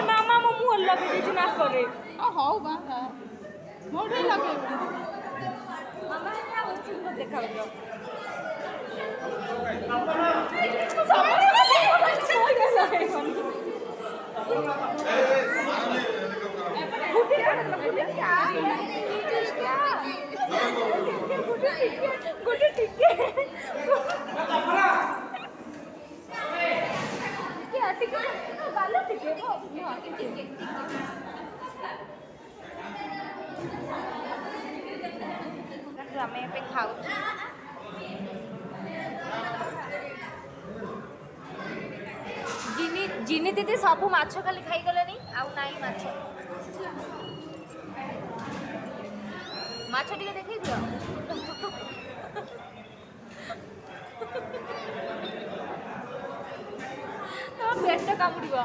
मामा मो मुह लगे ना करे हौ बा मोटे लगे मामा क्या सुंदर देखा गुटे ठीक है क्या ठीक है बालो ठीक है वो ठीक है ଆମେ ଏବେ ଖାଉଛୁ ଜିନି ଦିଦି ସବୁ ମାଛ ଖାଲି ଖାଇଗଲେଣି ଆଉ ନାହିଁ ମାଛ ଟିକେ ଦେଖେଇ ଦିଅ ପେଟ କାମୁଡ଼ିବ